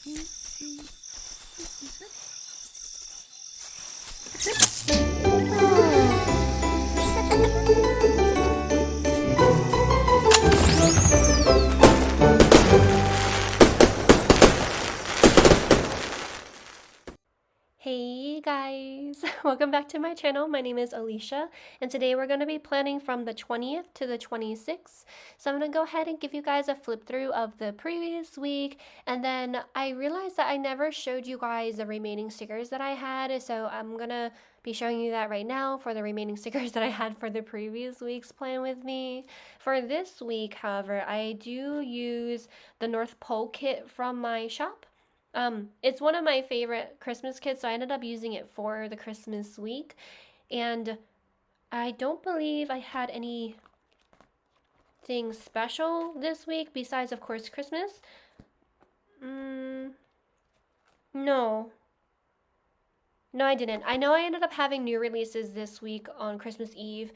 Hey guys, welcome back to my channel. My name is Alicia, and today we're going to be planning from the 20th to the 26th. So I'm going to go ahead and give you guys a flip through of the previous week, and then I realized that I never showed you guys the remaining stickers that I had, so I'm going to be showing you that right now for the remaining stickers that I had for the previous week's plan with me. For this week, however, I do use the North Pole kit from my shop. It's one of my favorite Christmas kits, so I ended up using it for the Christmas week. And I don't believe I had anything special this week besides, of course, Christmas. No. No, I didn't. I know I ended up having new releases this week on Christmas Eve,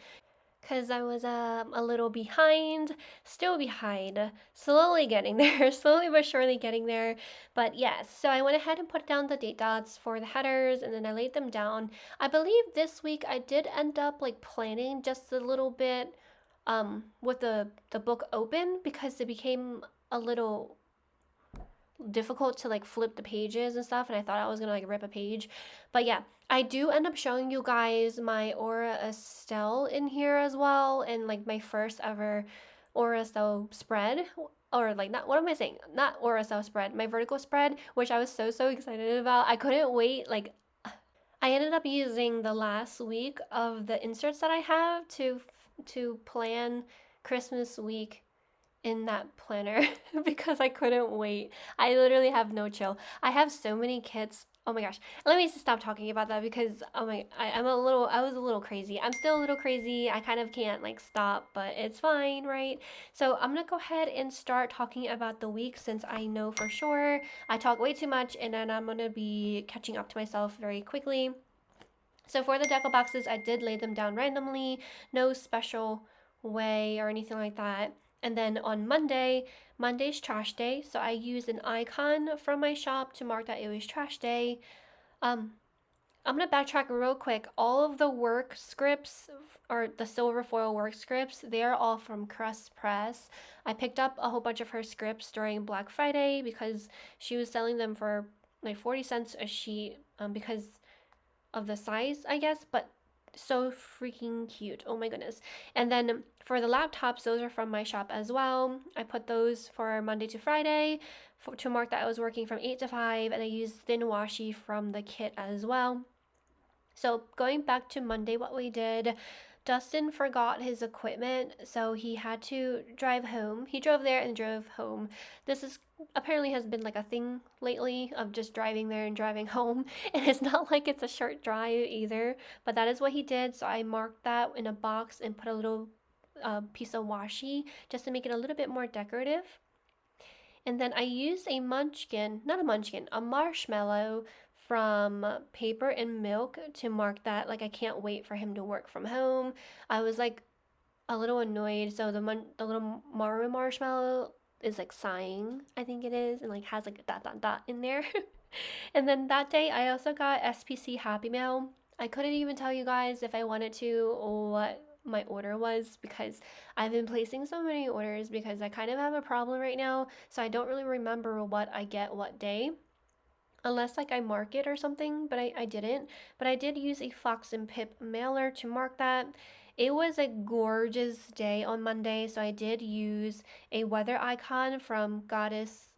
because I was a little behind, still behind, slowly getting there, slowly but surely getting there. But yes, so I went ahead and put down the date dots for the headers, and then I laid them down. I believe this week I did end up like planning just a little bit with the book open, because it became a little difficult to like flip the pages and stuff, and I thought I was gonna like rip a page. But yeah, I do end up showing you guys my Aura Estelle in here as well, and like my first ever Aura Estelle spread, or like, not, what am I saying, not Aura Estelle spread, my vertical spread, which I was so excited about. I couldn't wait. Like, I ended up using the last week of the inserts that I have to plan Christmas week in that planner because I couldn't wait. I literally have no chill. I have so many kits. Oh my gosh. Let me just stop talking about that, because oh my, I was a little crazy. I'm still a little crazy. I kind of can't like stop, but it's fine, right? So I'm gonna go ahead and start talking about the week, since I know for sure I talk way too much, and then I'm gonna be catching up to myself very quickly. So for the deco boxes, I did lay them down randomly, no special way or anything like that. And then on Monday's trash day, so I used an icon from my shop to mark that it was trash day. I'm gonna backtrack real quick. All of the work scripts, or the silver foil work scripts, they are all from Crust Press. I picked up a whole bunch of her scripts during Black Friday because she was selling them for like 40 cents a sheet, because of the size, I guess, but so freaking cute. Oh my goodness. And then for the laptops, those are from my shop as well. I put those for Monday to Friday to mark that I was working from 8 to 5, and I used thin washi from the kit as well. So going back to Monday, what we did, Dustin forgot his equipment, so he had to drive home. He drove there and drove home. This is apparently has been like a thing lately, of just driving there and driving home, and it's not like it's a short drive either, but that is what he did. So I marked that in a box and put a little piece of washi just to make it a little bit more decorative. And then I used a munchkin, not a munchkin, a marshmallow from Paper and Milk to mark that, like, I can't wait for him to work from home. I was like a little annoyed, so the little Maru marshmallow is like sighing, I think it is, and like has like a dot in there. And then that day I also got SPC Happy Mail. I couldn't even tell you guys if I wanted to what my order was, because I've been placing so many orders, because I kind of have a problem right now, so I don't really remember what I get what day, unless like I mark it or something, but I didn't. But I did use a Fox and Pip mailer to mark that. It was a gorgeous day on Monday, so I did use a weather icon from Goddess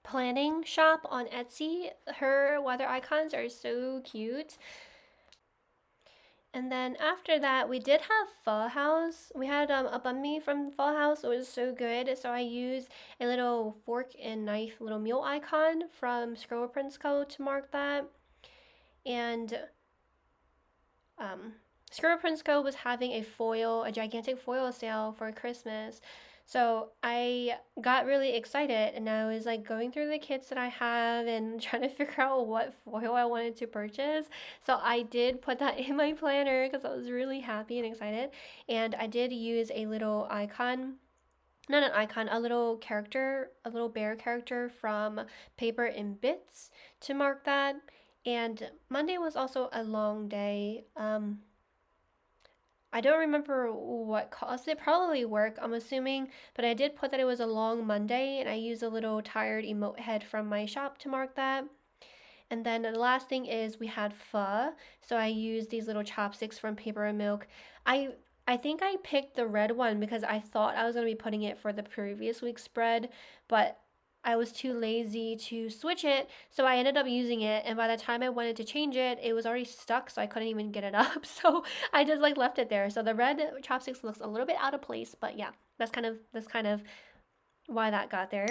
Planning Shop on Etsy. Her weather icons are so cute. And then after that, we did have Fall House. We had a banh mi from Fall House. It was so good. So I used a little fork and knife, little meal icon from Scroll Prince Co. to mark that. And Scroll Prince Co. was having a gigantic foil sale for Christmas. So I got really excited, and I was like going through the kits that I have and trying to figure out what foil I wanted to purchase. So I did put that in my planner because I was really happy and excited. And I did use a little icon not an icon, a little character, a little bear character from Paper and Bits to mark that. And Monday was also a long day. I don't remember what caused it. Probably work, I'm assuming. But I did put that it was a long Monday, and I used a little tired emote head from my shop to mark that. And then the last thing is we had pho. So I used these little chopsticks from Paper and Milk. I I think I picked the red one because I thought I was going to be putting it for the previous week's spread, but I was too lazy to switch it, so I ended up using it, and by the time I wanted to change it, it was already stuck, so I couldn't even get it up. So I just like left it there. So the red chopsticks looks a little bit out of place, but yeah, that's kind of why that got there.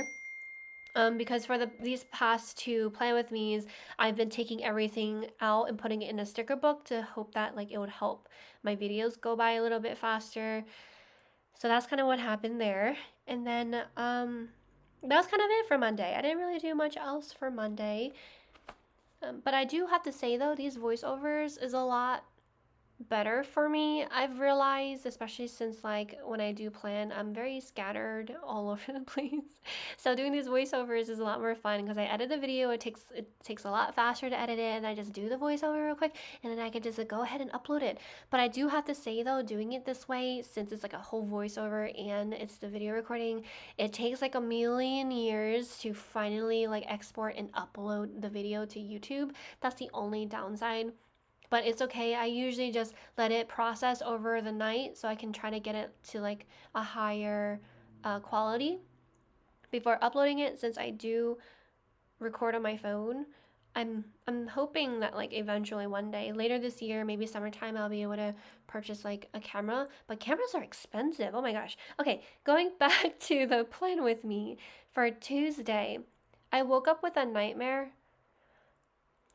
Because for these past two Plan With Me's, I've been taking everything out and putting it in a sticker book to hope that like it would help my videos go by a little bit faster. So that's kind of what happened there. And then that was kind of it for Monday. I didn't really do much else for Monday. But I do have to say though, these voiceovers is a lot better for me. I've realized, especially since like when I do plan, I'm very scattered all over the place. So doing these voiceovers is a lot more fun because I edit the video. It takes a lot faster to edit it, and I just do the voiceover real quick, and then I can just go ahead and upload it. But I do have to say though, doing it this way, since it's like a whole voiceover and it's the video recording, it takes like a million years to finally like export and upload the video to YouTube. That's the only downside, but it's okay. I usually just let it process over the night so I can try to get it to like a higher quality before uploading it. Since I do record on my phone, I'm hoping that like eventually one day later this year, maybe summertime, I'll be able to purchase like a camera. But cameras are expensive. Oh my gosh. Okay, going back to the Plan With Me for Tuesday, I woke up with a nightmare.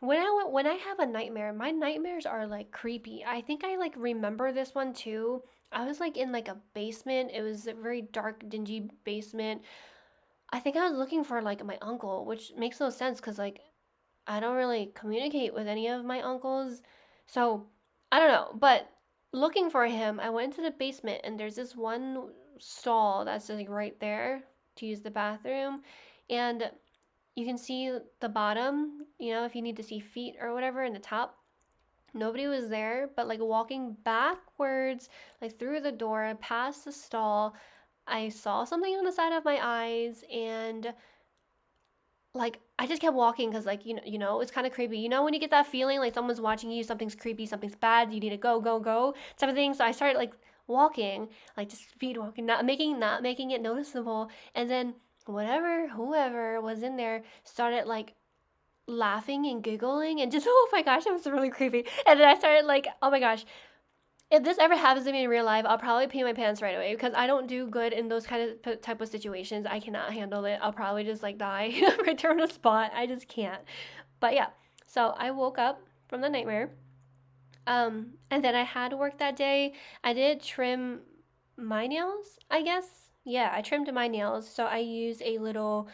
When I have a nightmare, my nightmares are like creepy. I think I like remember this one too. I was like in like a basement. It was a very dark, dingy basement. I think I was looking for like my uncle, which makes no sense because like I don't really communicate with any of my uncles. So I don't know. But looking for him, I went into the basement, and there's this one stall that's like right there to use the bathroom. And you can see the bottom, if you need to see feet or whatever in the top. Nobody was there, but like walking backwards, like through the door, past the stall, I saw something on the side of my eyes, and like I just kept walking because like it's kind of creepy. When you get that feeling like someone's watching you, something's creepy, something's bad, you need to go, go, go, type of thing. So I started like walking, like just speed walking, not making it noticeable, and then whoever was in there started like laughing and giggling and just oh my gosh, it was really creepy. And then I started like, oh my gosh, if this ever happens to me in real life, I'll probably pee my pants right away because I don't do good in those kind of type of situations. I cannot handle it. I'll probably just like die right there on the spot. I just can't. But yeah, so I woke up from the nightmare. And then I had work that day. I did trim my nails, I guess. Yeah, I trimmed my nails. So I used a little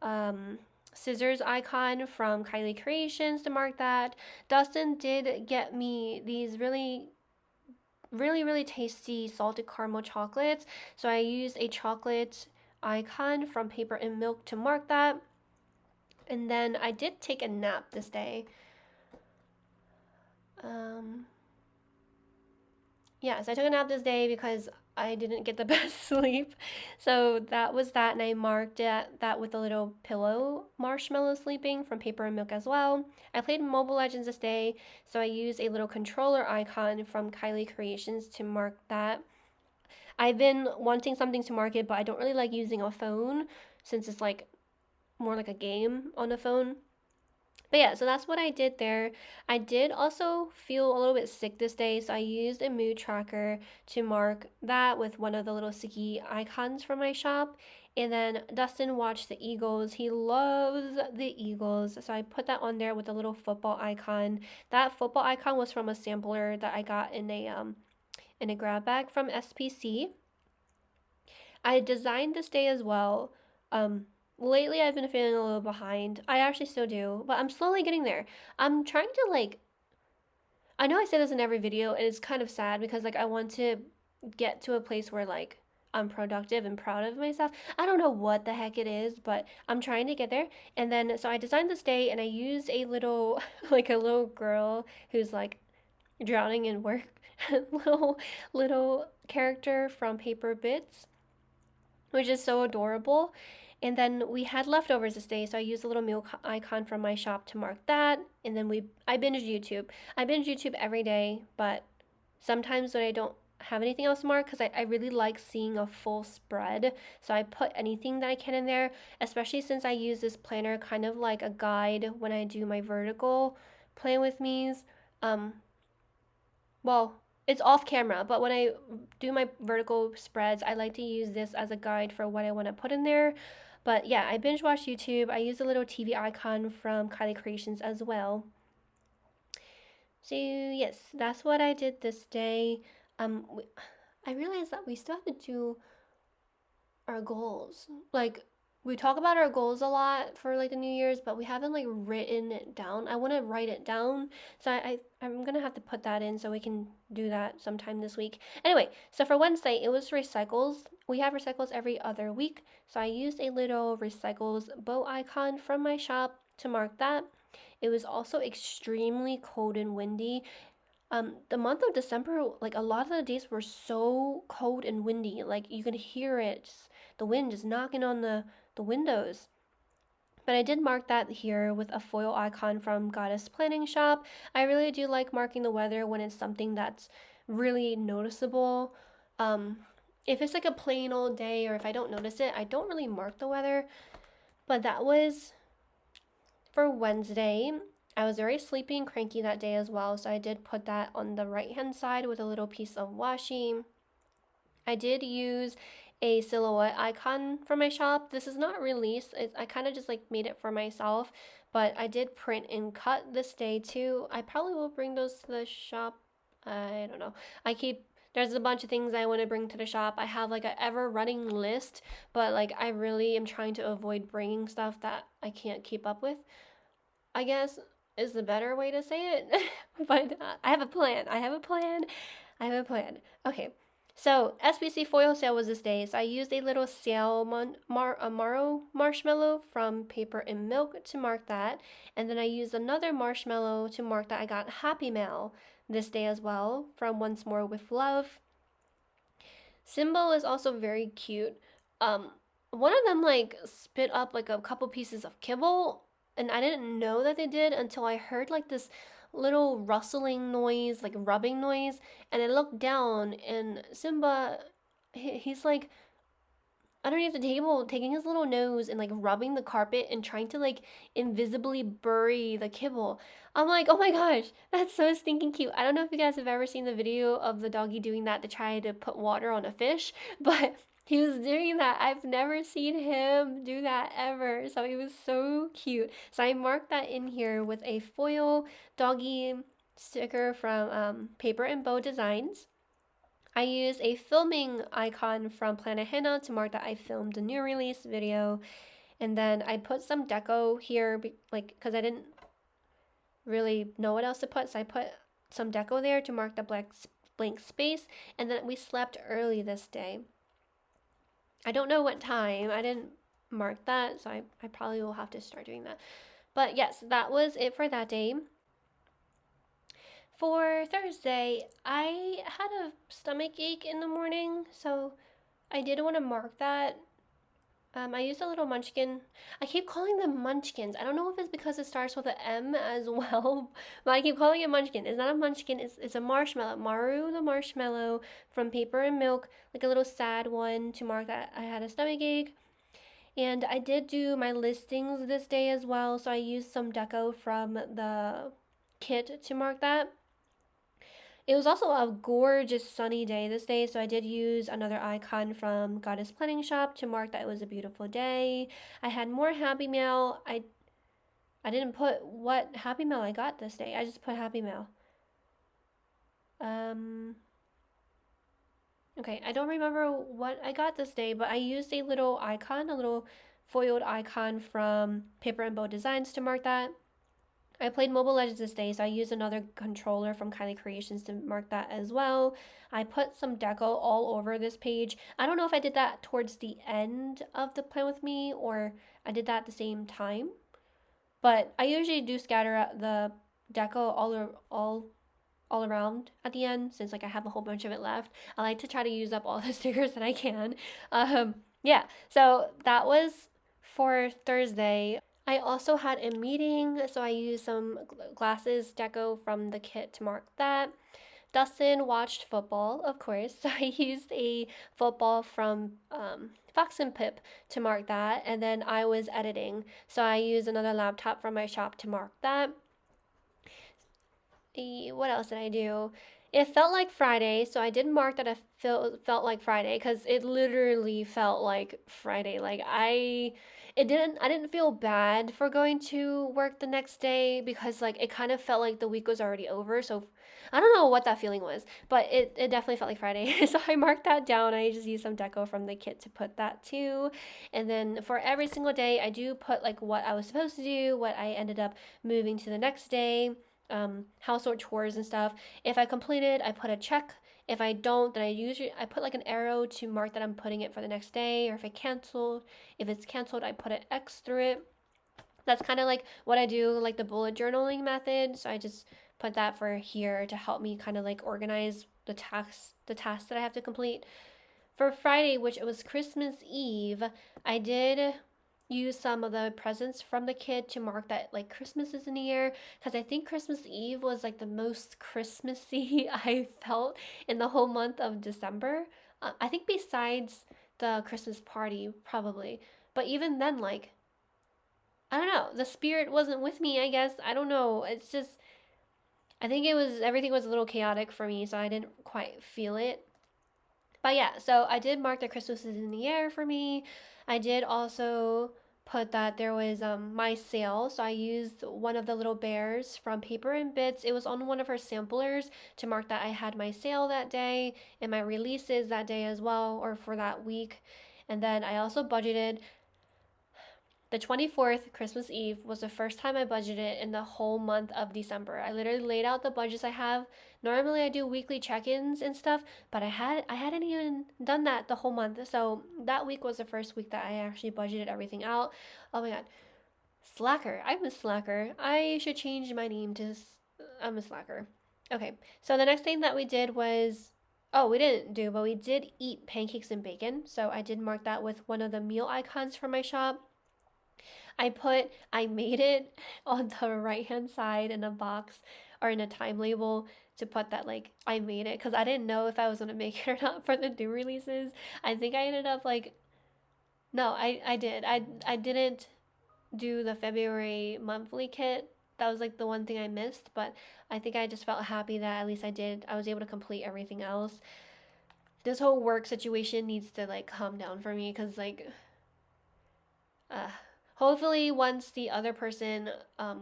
um, scissors icon from Kylie Creations to mark that. Dustin did get me these really really really tasty salted caramel chocolates, so I used a chocolate icon from Paper and Milk to mark that. And then I did take a nap this day. um yeah, so I took a nap this day because I didn't get the best sleep. So that was that, and I marked that with a little pillow marshmallow sleeping from Paper and Milk as well. I played Mobile Legends this day, so I used a little controller icon from Kylie Creations to mark that. I've been wanting something to mark it, but I don't really like using a phone since it's like more like a game on a phone. But yeah, so that's what I did there. I did also feel a little bit sick this day, so I used a mood tracker to mark that with one of the little sticky icons from my shop. And then Dustin watched the Eagles. He loves the Eagles, so I put that on there with a little football icon. That football icon was from a sampler that I got in a grab bag from SPC. I designed this day as well. Lately I've been feeling a little behind. I actually still do, but I'm slowly getting there. I'm trying to like, I know I say this in every video, and it's kind of sad because like I want to get to a place where like unproductive and proud of myself. I don't know what the heck it is, but I'm trying to get there. And then so I designed this day and I used a little like a little girl who's like drowning in work little character from Paper Bits, which is so adorable. And then we had leftovers this day, so I used a little meal icon from my shop to mark that. And then I binge YouTube. I binge YouTube every day, but sometimes when I don't have anything else to mark, because I really like seeing a full spread, so I put anything that I can in there, especially since I use this planner kind of like a guide when I do my vertical plan with me's. Um, well, it's off camera, but when I do my vertical spreads, I like to use this as a guide for what I want to put in there. But yeah, I binge watch YouTube. I use a little TV icon from Kylie Creations as well. So yes, that's what I did this day. Um, I realized that we still have to do our goals. Like we talk about our goals a lot for like the New Year's, but we haven't like written it down. I want to write it down, so I'm gonna have to put that in so we can do that sometime this week. Anyway, so for Wednesday it was recycles. We have recycles every other week, so I used a little recycles bow icon from my shop to mark that. It was also extremely cold and windy. The month of December, like a lot of the days were so cold and windy, like you could hear it, just, the wind just knocking on the windows. But I did mark that here with a foil icon from Goddess Planning Shop. I really do like marking the weather when it's something that's really noticeable. Um, if it's like a plain old day or if I don't notice it, I don't really mark the weather. But that was for Wednesday. I was very sleepy and cranky that day as well, so I did put that on the right hand side with a little piece of washi. I did use a silhouette icon from my shop. This is not released. I kind of just like made it for myself, but I did print and cut this day too. I probably will bring those to the shop. I don't know. There's a bunch of things I want to bring to the shop. I have like a ever running list, but like I really am trying to avoid bringing stuff that I can't keep up with, I guess is the better way to say it. But I have a plan. I have a plan. I have a plan. Okay. So SBC foil sale was this day. So I used a little salmon Maro marshmallow from Paper and Milk to mark that. And then I used another marshmallow to mark that I got Happy Mail this day as well from Once More with Love. Symbol is also very cute. Um, One of them like spit up like a couple pieces of kibble, and I didn't know that they did until I heard like this little rustling noise, like rubbing noise, and I looked down and Simba, he's like underneath the table taking his little nose and like rubbing the carpet and trying to like invisibly bury the kibble. I'm like, oh my gosh, that's so stinking cute. I don't know if you guys have ever seen the video of the doggy doing that to try to put water on a fish, but he was doing that. I've never seen him do that ever. So it was so cute. So I marked that in here with a foil doggy sticker from Paper and Bow Designs. I used a filming icon from Planet Hannah to mark that I filmed a new release video. And then I put some deco here, like, because I didn't really know what else to put. So I put some deco there to mark the blank space. And then we slept early this day. I don't know what time. I didn't mark that, so I probably will have to start doing that. But yes, that was it for that day. For Thursday, I had a stomach ache in the morning, so I did want to mark that. I used a little munchkin. I keep calling them munchkins. I don't know if it's because it starts with an M as well, but I keep calling it munchkin. It's not a munchkin, it's a marshmallow. Maru the marshmallow from Paper and Milk, like a little sad one to mark that I had a stomach ache. And I did do my listings this day as well, so I used some deco from the kit to mark that. It was also a gorgeous sunny day this day, so I did use another icon from Goddess Planning Shop to mark that it was a beautiful day. I had more Happy Mail. I didn't put what Happy Mail I got this day. I just put Happy Mail. Okay, I don't remember what I got this day, but I used a little icon, a little foiled icon from Paper and Bow Designs to mark that. I played Mobile Legends this day, so I used another controller from Kylie Creations to mark that as well. I put some deco all over this page. I don't know if I did that towards the end of the plan with me or I did that at the same time, but I usually do scatter the deco all around at the end since like I have a whole bunch of it left. I like to try to use up all the stickers that I can. Yeah, so that was for Thursday. I also had a meeting, so I used some glasses deco from the kit to mark that. Dustin watched football, of course, so I used a football from Fox and Pip to mark that, and then I was editing, so I used another laptop from my shop to mark that. What else did I do? It felt like Friday, so I did mark that it felt like Friday because it literally felt like Friday. I didn't feel bad for going to work the next day because like it kind of felt like the week was already over. So I don't know what that feeling was, but it definitely felt like Friday. So I marked that down. I just used some deco from the kit to put that too. And then for every single day, I do put like what I was supposed to do, what I ended up moving to the next day, household chores and stuff. If I completed, I put a check. If I don't, then I put like an arrow to mark that I'm putting it for the next day. Or if it's canceled, I put an X through it. That's kind of like what I do, like the bullet journaling method. So I just put that for here to help me kind of like organize the tasks that I have to complete. For Friday, which it was Christmas Eve, I did use some of the presents from the kid to mark that like Christmas is in the air because I think Christmas Eve was like the most Christmassy I felt in the whole month of December. I think besides the Christmas party, probably. But even then, like, I don't know, the spirit wasn't with me, I guess. I don't know. It's just, I think everything was a little chaotic for me, so I didn't quite feel it. But yeah, so I did mark that Christmas is in the air for me. I did also put that there was my sale. So I used one of the little bears from Paper and Bits. It was on one of her samplers to mark that I had my sale that day and my releases that day as well, or for that week. And then I also budgeted the 24th, Christmas Eve, was the first time I budgeted in the whole month of December. I literally laid out the budgets I have. Normally I do weekly check-ins and stuff, but I hadn't even done that the whole month. So that week was the first week that I actually budgeted everything out. Oh my god. Slacker. I'm a slacker. I should change my name to I'm a slacker. Okay. So the next thing that we did was oh, we didn't do, but we did eat pancakes and bacon. So I did mark that with one of the meal icons from my shop. I made it on the right hand side in a box or in a time label to put that like I made it because I didn't know if I was gonna make it or not for the new releases. I think I ended up like no, I did. I didn't do the February monthly kit. That was like the one thing I missed, but I think I just felt happy that at least I was able to complete everything else. This whole work situation needs to like calm down for me because like uh, hopefully once the other person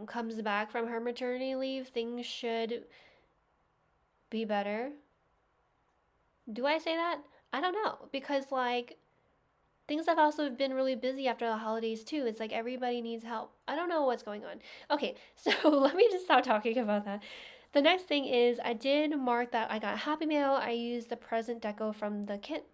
comes back from her maternity leave, things should be better. Do I say that? I don't know because like things have also been really busy after the holidays too. It's like everybody needs help. I don't know what's going on. Okay, so let me just stop talking about that. The next thing is I did mark that I got Happy Mail. I used the present deco from the kit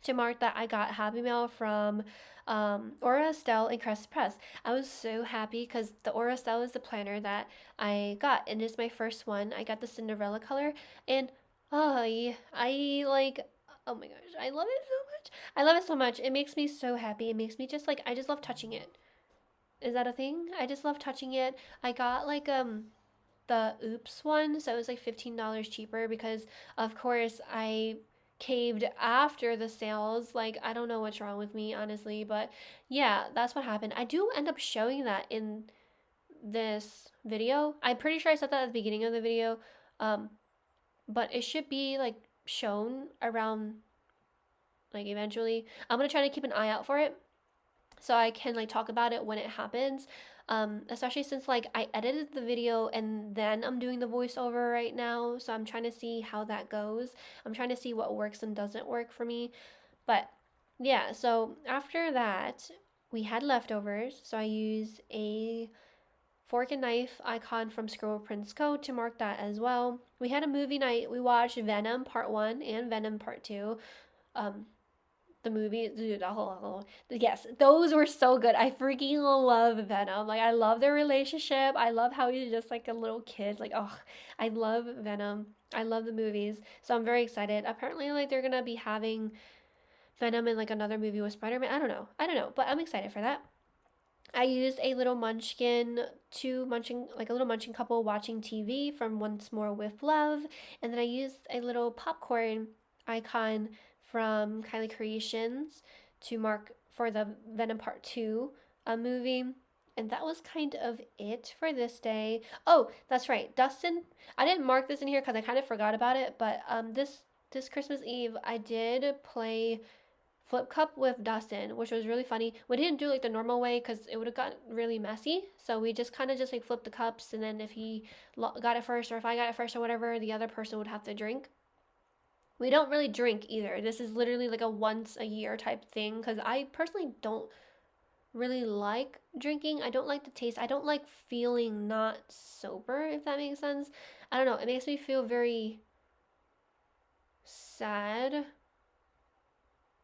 to mark that I got Happy Mail from Aura Estelle and Crest Press. I was so happy because the Aura Estelle is the planner that I got, and it's my first one. I got the Cinderella color, and I like, oh my gosh, I love it so much. I love it so much. It makes me so happy. It makes me just like, I just love touching it. Is that a thing? I just love touching it. I got like, the Oops one, so it was like $15 cheaper because, of course, I caved after the sales. Like, I don't know what's wrong with me, honestly, but yeah, that's what happened. I do end up showing that in this video. I'm pretty sure I said that at the beginning of the video, um, but it should be like shown around like eventually. I'm gonna try to keep an eye out for it so I can like talk about it when it happens. Especially since like I edited the video and then I'm doing the voiceover right now, so I'm trying to see how that goes. I'm trying to see what works and doesn't work for me. But yeah, so after that, we had leftovers, so I used a fork and knife icon from Scribble Prince Co. to mark that as well. We had a movie night. We watched Venom Part 1 and Venom Part 2. Um, the movie, dude, yes, those were so good. I freaking love Venom. Like, I love their relationship. I love how he's just like a little kid. Like, oh, I love Venom. I love the movies. So I'm very excited. Apparently, like, they're gonna be having Venom in like another movie with Spider-Man. I don't know, but I'm excited for that. I used a little munchkin to munching like a little munchkin couple watching TV from Once More with Love, and then I used a little popcorn icon from Kylie Creations to mark for the Venom Part 2 movie. And that was kind of it for this day. Oh, that's right. Dustin, I didn't mark this in here because I kind of forgot about it, but this Christmas Eve I did play flip cup with Dustin, which was really funny. We didn't do like the normal way because it would have gotten really messy. So we just kind of just like flipped the cups, and then if he got it first or if I got it first or whatever, the other person would have to drink. We don't really drink either. This is literally like a once a year type thing because I personally don't really like drinking. I don't like the taste. I don't like feeling not sober, if that makes sense. I don't know. It makes me feel very sad.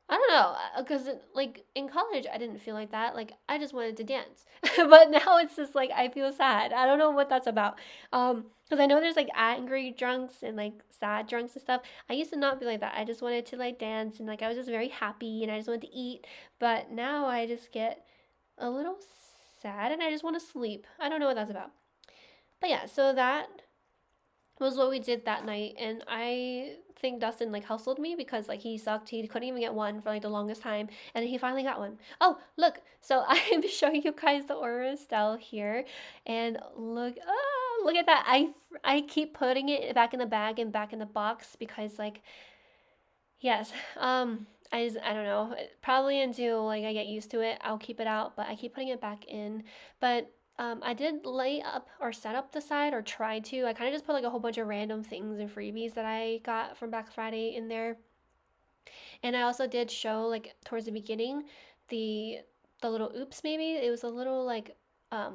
I don't know, because like in college, I didn't feel like that. Like I just wanted to dance, but now it's just like I feel sad. I don't know what that's about. Because I know there's like angry drunks and like sad drunks and stuff. I used to not be like that. I just wanted to like dance and like I was just very happy and I just wanted to eat. But now I just get a little sad and I just want to sleep. I don't know what that's about. But yeah, so that was what we did that night, and I think Dustin like hustled me because like he sucked. He couldn't even get one for like the longest time, and he finally got one. Oh, look! So I'm showing you guys the Aura Estelle here, and look at that! I keep putting it back in the bag and back in the box because like yes, I don't know. Probably until like I get used to it, I'll keep it out. But I keep putting it back in. But I did lay up or set up the side or try to. I kind of just put like a whole bunch of random things and freebies that I got from Black Friday in there. And I also did show like towards the beginning the the little oops maybe. It was a little like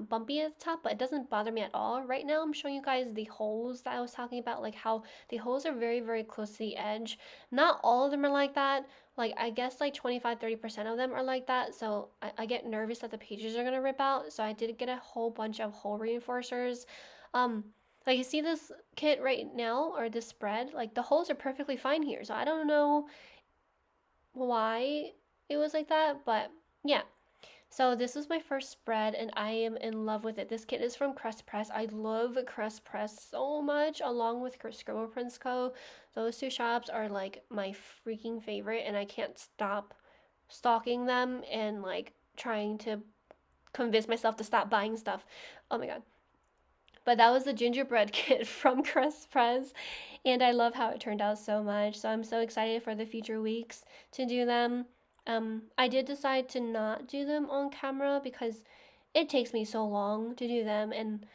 bumpy at the top, but it doesn't bother me at all. Right now I'm showing you guys the holes that I was talking about, like how the holes are very, very close to the edge. Not all of them are like that. Like I guess like 25-30% of them are like that. So I get nervous that the pages are gonna rip out. So I did get a whole bunch of hole reinforcers. Um, like you see this kit right now or this spread, like the holes are perfectly fine here. So I don't know why it was like that, but yeah. So this was my first spread and I am in love with it. This kit is from Crest Press. I love Crest Press so much, along with Scribble Prince Co. Those two shops are like my freaking favorite and I can't stop stalking them and like trying to convince myself to stop buying stuff. Oh my god. But that was the gingerbread kit from Crest Press, and I love how it turned out so much. So I'm so excited for the future weeks to do them. I did decide to not do them on camera because it takes me so long to do them, and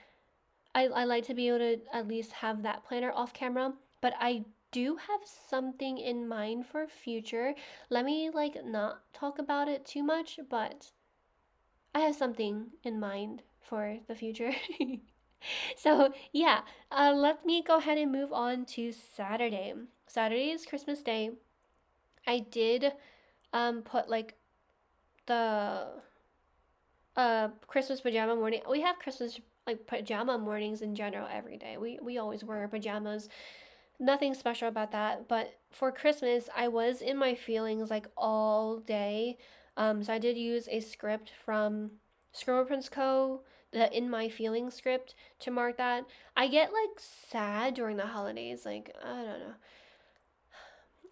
I like to be able to at least have that planner off camera. But I do have something in mind for future. Let me like not talk about it too much, but I have something in mind for the future. So yeah, let me go ahead and move on to Saturday. Saturday is Christmas Day. I did put like the Christmas pajama morning. We have Christmas like pajama mornings in general every day. We always wear pajamas. Nothing special about that. But for Christmas, I was in my feelings like all day. So I did use a script from Scribble Prince Co. The In My Feelings script to mark that. I get like sad during the holidays. Like I don't know.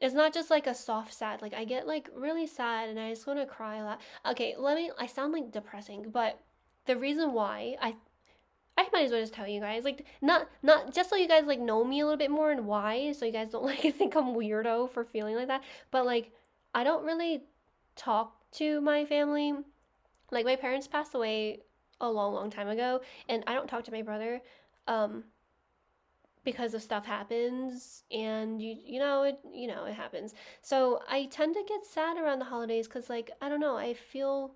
It's not just like a soft sad. Like I get like really sad and I just want to cry a lot. Okay, I sound like depressing, but the reason why I might as well just tell you guys, like not just so you guys like know me a little bit more and why, so you guys don't like think I'm weirdo for feeling like that. But like I don't really talk to my family. Like my parents passed away a long, long time ago, and I don't talk to my brother. Um, because of stuff happens and it happens. So I tend to get sad around the holidays because like I don't know, I feel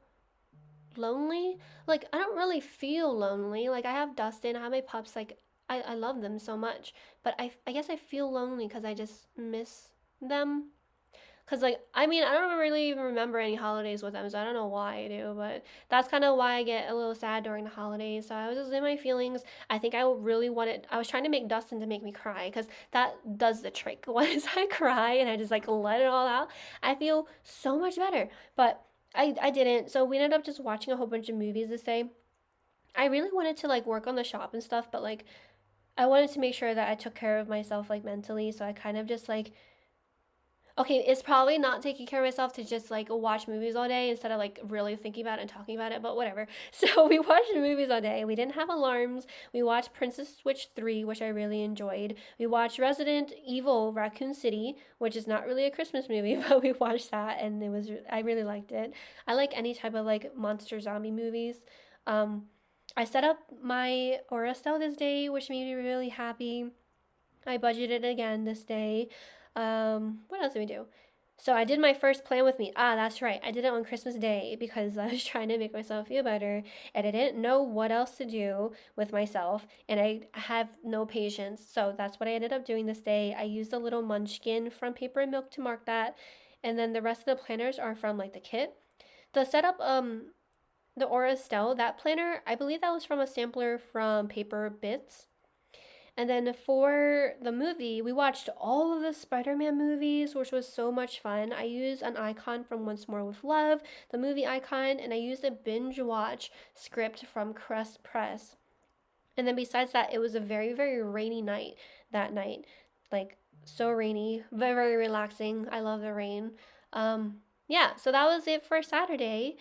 lonely. Like, I don't really feel lonely. Like, I have Dustin, I have my pups. Like, I love them so much. But I guess I feel lonely because I just miss them. Because, like, I mean, I don't really even remember any holidays with them, so I don't know why I do, but that's kind of why I get a little sad during the holidays. So I was just in my feelings. I think I really wanted, I was trying to make Dustin to make me cry, because that does the trick. Once I cry and I just, like, let it all out, I feel so much better. But I didn't, so we ended up just watching a whole bunch of movies this day. I really wanted to, like, work on the shop and stuff, but, like, I wanted to make sure that I took care of myself, like, mentally, so I kind of just, like, okay, it's probably not taking care of myself to just like watch movies all day instead of like really thinking about it and talking about it, but whatever. So we watched movies all day. We didn't have alarms. We watched Princess Switch 3, which I really enjoyed. We watched Resident Evil Raccoon City, which is not really a Christmas movie, but we watched that and I really liked it. I like any type of like monster zombie movies. Um, I set up my Aura style this day, which made me really happy. I budgeted again this day. What else did we do? So I did my first plan with me. Ah, that's right. I did it on Christmas Day because I was trying to make myself feel better and I didn't know what else to do with myself and I have no patience. So that's what I ended up doing this day. I used a little munchkin from Paper and Milk to mark that. And then the rest of the planners are from like the kit. The setup, the Aura Estelle, that planner, I believe that was from a sampler from Paper Bits. And then for the movie, we watched all of the Spider Man movies, which was so much fun. I used an icon from Once More with Love, the movie icon, and I used a binge watch script from Crest Press. And then besides that, it was a very, very rainy night that night. Like, so rainy, very, very relaxing. I love the rain. Yeah, so that was it for Saturday.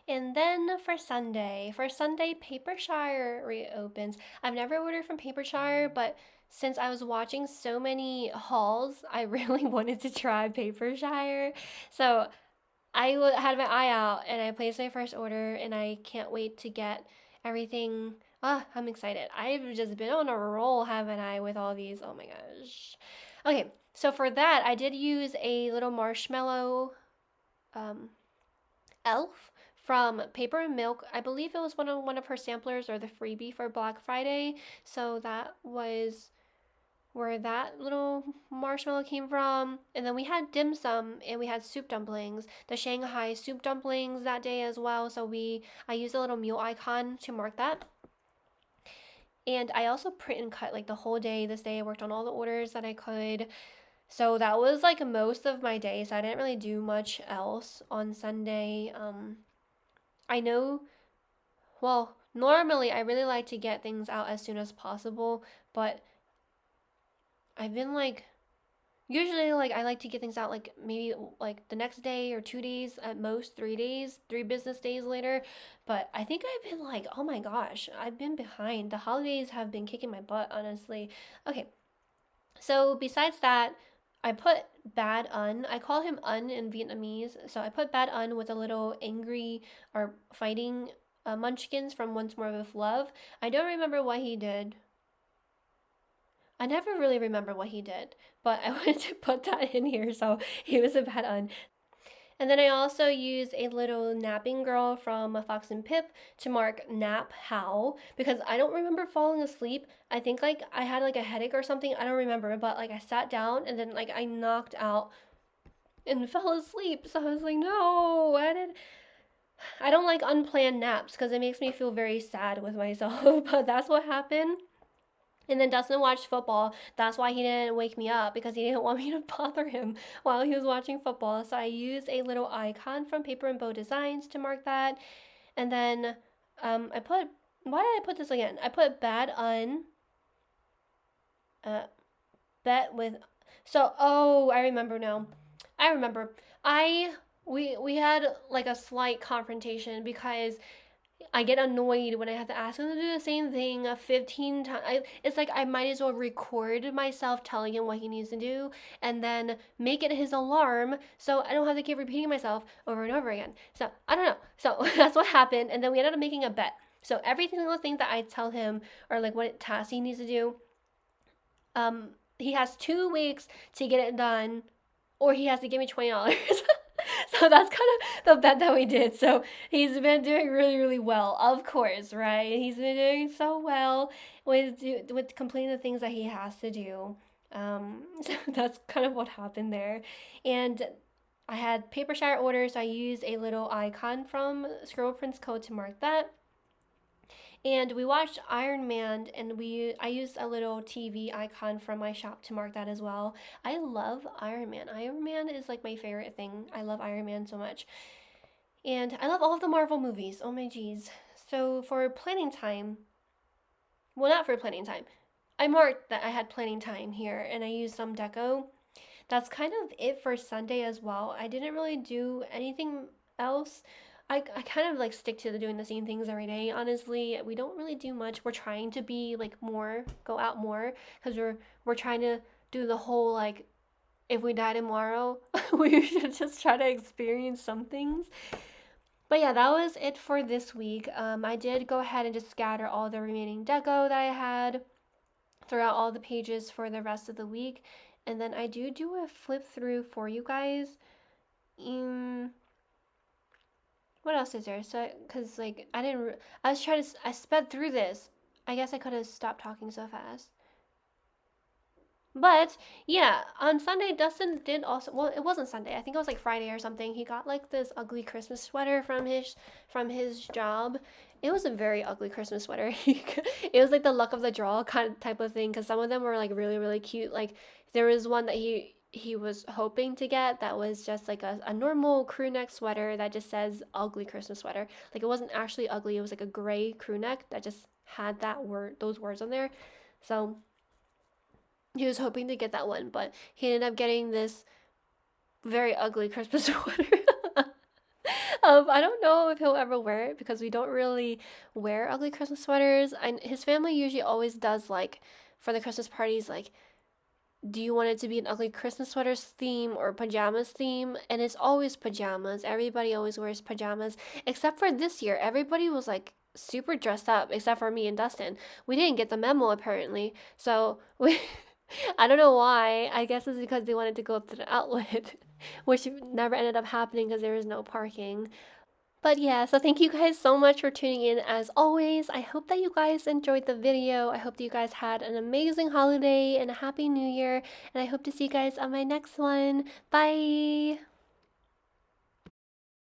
And then for Sunday, Papershire reopens. I've never ordered from Papershire, but since I was watching so many hauls, I really wanted to try Papershire. So had my eye out and I placed my first order, and I can't wait to get everything. Ah, I'm excited. I've just been on a roll, haven't I, with all these? Oh my gosh. Okay, so for that, I did use a little marshmallow um, elf from Paper and Milk. I believe it was one of her samplers or the freebie for Black Friday. So that was where that little marshmallow came from. And then we had dim sum and we had soup dumplings, the Shanghai soup dumplings that day as well. So I used a little mule icon to mark that. And I also print and cut like the whole day this day. I worked on all the orders that I could. So that was like most of my day. So I didn't really do much else on Sunday. I know, well, normally I really like to get things out as soon as possible, but I've been like, usually like I like to get things out like maybe like the next day or 2 days, at most 3 days, 3 business days later. But I think I've been like, oh my gosh, I've been behind. The holidays have been kicking my butt, honestly. Okay, so besides that, I put Bad Un. I call him Un in Vietnamese. So I put Bad Un with a little angry or fighting munchkins from Once More with Love. I don't remember what he did. I never really remember what he did, but I wanted to put that in here. So he was a Bad Un. And then I also used a little napping girl from Fox and Pip to mark nap how, because I don't remember falling asleep. I think like I had like a headache or something. I don't remember, but like I sat down and then like I knocked out and fell asleep. So I was like, no, I don't like unplanned naps because it makes me feel very sad with myself. But that's what happened. And then Dustin watched football. That's why he didn't wake me up, because he didn't want me to bother him while he was watching football. So I used a little icon from Paper and Bow Designs to mark that. And then why did I put this again? I put Bad Un, uh, bet with, so, oh, I remember now. I remember. We had like a slight confrontation because I get annoyed when I have to ask him to do the same thing 15 times. It's like I might as well record myself telling him what he needs to do and then make it his alarm so I don't have to keep repeating myself over and over again. So I don't know. So that's what happened. And then we ended up making a bet. So every single thing that I tell him or like what task he needs to do, he has 2 weeks to get it done or he has to give me $20. So So that's kind of the bet that we did. So he's been doing really, really well, of course, right? He's been doing so well with completing the things that he has to do. So that's kind of what happened there. And I had paper shower orders. So I used a little icon from Scribble Prince Code to mark that. And we watched Iron Man, and I used a little TV icon from my shop to mark that as well. I love Iron Man. Iron Man is like my favorite thing. I love Iron Man so much. And I love all of the Marvel movies. Oh my geez. So for planning time, well, not for planning time, I marked that I had planning time here and I used some deco. That's kind of it for Sunday as well. I didn't really do anything else. I kind of like stick to doing the same things every day. Honestly, we don't really do much. We're trying to be like more, go out more, because we're trying to do the whole like if we die tomorrow, we should just try to experience some things. But yeah, that was it for this week. I did go ahead and just scatter all the remaining deco that I had throughout all the pages for the rest of the week. And then I do a flip through for you guys. What else is there? So, because like I was trying to, I sped through this. I guess I could have stopped talking so fast. But yeah, on Sunday, Dustin did also. Well, it wasn't Sunday. I think it was like Friday or something. He got like this ugly Christmas sweater from his job. It was a very ugly Christmas sweater. It was like the luck of the draw kind of type of thing. Because some of them were like really really cute. Like there was one that he was hoping to get that was just like a normal crew neck sweater that just says ugly Christmas sweater. Like it wasn't actually ugly. It was like a gray crew neck that just had those words on there. So he was hoping to get that one, but he ended up getting this very ugly Christmas sweater. I don't know if he'll ever wear it because we don't really wear ugly Christmas sweaters. His family usually always does like for the Christmas parties, like, do you want it to be an ugly Christmas sweaters theme or pajamas theme? And it's always pajamas. Everybody always wears pajamas, except for this year. Everybody was like super dressed up, except for me and Dustin. We didn't get the memo apparently, so we I don't know why. I guess it's because they wanted to go to the outlet, which never ended up happening because there was no parking. But yeah, so thank you guys so much for tuning in as always. I hope that you guys enjoyed the video. I hope that you guys had an amazing holiday and a happy new year. And I hope to see you guys on my next one. Bye!